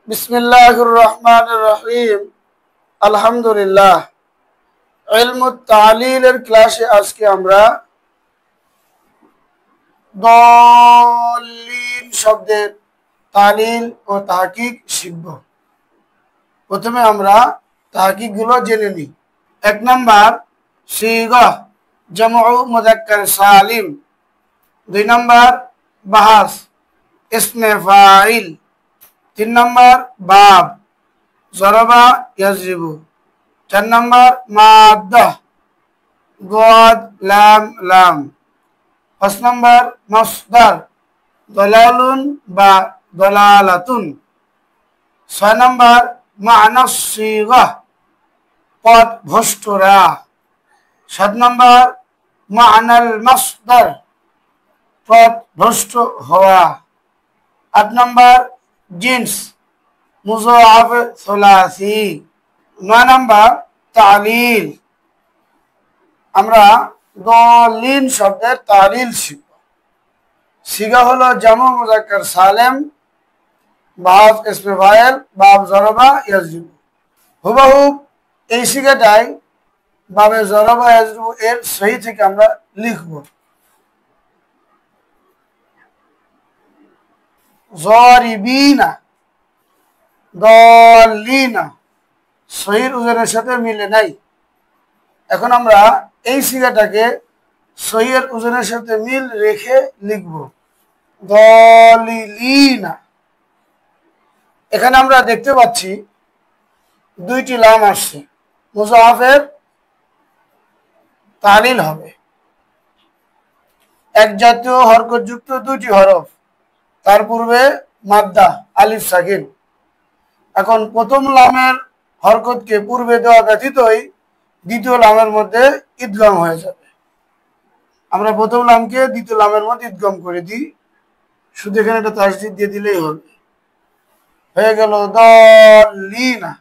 বিসমিল্লাহির রহমানির রহিম। আলহামদুলিল্লাহ। ইলমুত তালিলের ক্লাসে আজকে আমরা দলিল শব্দের তালিল ও তাহকিক শিখব। প্রথমে আমরা তাহকিক গুলো জেনে নিই। 1 নাম্বার সিগা জামউ মুযাক্কার সালিম। 2 নাম্বার বাহাস ইসমে ফাইল। 3 নাম্বার বাব জরাবা ইয়াজরিবু। 4 নাম্বার মাদ্দা গাদ লাম লাম। 5 নাম্বার মাসদার দলালুন বা দলালাতুন। 6 নাম্বার মা'না সিগা পদ ভষ্টরা। 7 নাম্বার মা'নাল মাসদার পদ ভষ্ট হওয়া। 8 নাম্বার জিন্স মুযাআফ সুলাসি। 9 নাম্বার তালিল। আমরা দলিল শব্দের তালিল শিখব। সিগা হলো জামু মুযাক্কার সালিম, বাব ইসমে ফাইল, বাব জরাবা ইয়াজরিবু। হুবহুব এই সিগাটাই বাবে জরাবা ইয়াজরিবু এর সহি থেকে আমরা লিখব। জরিবিনা দলিনা সহির উজনের সাথে মিলে নাই। এখন আমরা এই সিগাটাকে সহির উজনের সাথে মিল রেখে লিখব দলিলিনা। এখানে আমরা দেখতে পাচ্ছি দুইটি লাম আসছে। মুযাআফের তালিল হবে। এক জাতীয় হরকতযুক্ত দুইটি হরফ, তার পূর্বে মাদ্দা আলিফ সাকিন। এখন প্রথম লামের হরকতকে পূর্বে দেওয়া ব্যতীতই দ্বিতীয় লামের মধ্যে ইদগাম হয়ে যাবে। আমরা প্রথম লামকে দ্বিতীয় লামের মধ্যে ইদগাম করে দিই, শুধু এখানে একটা তাসদীদ দিয়ে দিলেই হবে, হয়ে গেল দলিনা।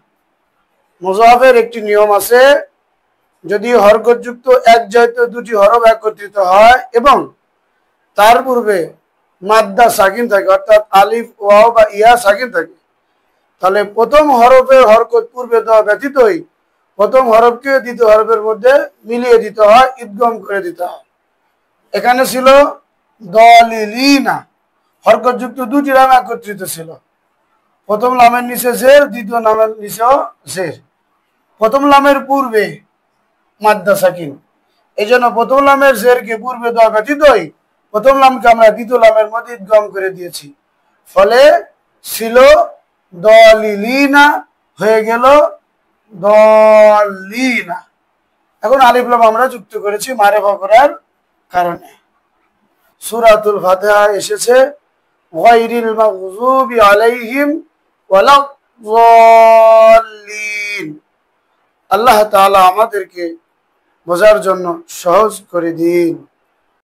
মুযাআফের একটি নিয়ম আছে, যদি হরকতযুক্ত এক জাতীয় দুটি হরফ একত্রিত হয় এবং তার পূর্বে মাদ্দা সাকিন থাকে, অর্থাৎ আলিফ ওয়াও বা ইয়া সাকিন থাকে, তাহলে প্রথম হরফের হরকত পূর্বে দেওয়া ব্যতীতই প্রথম হরফকে দ্বিতীয় হরফের মধ্যে মিলিয়ে দিতে হয়, ইদগাম করে দিতে হয়। এখানে ছিল দলিলিনা, হরকতযুক্ত দুটি লাম একত্রিত ছিল। প্রথম লামের নিচে জের, দ্বিতীয় লামের নিচেও জের। প্রথম লামের পূর্বে মাদ্দা সাকিন, এই জন্য প্রথম লামের জেরকে পূর্বে দেওয়া ব্যতীতই প্রথম লামকে আমরা দ্বিতীয় লামের মধ্যে ইদগাম করে দিয়েছি। ফলে ছিল দলিলিনা, হয়ে গেল দলিনা। এখন আলিফ লাম আমরা যুক্ত করেছি মারেফা করার কারণে। সূরাতুল ফাতিহা এসেছে গায়রিল মাগযুবি আলাইহিম ওয়ালাদ-দাল্লিন। আল্লাহ তাআলা আমাদেরকে বোঝার জন্য সহজ করে দিন।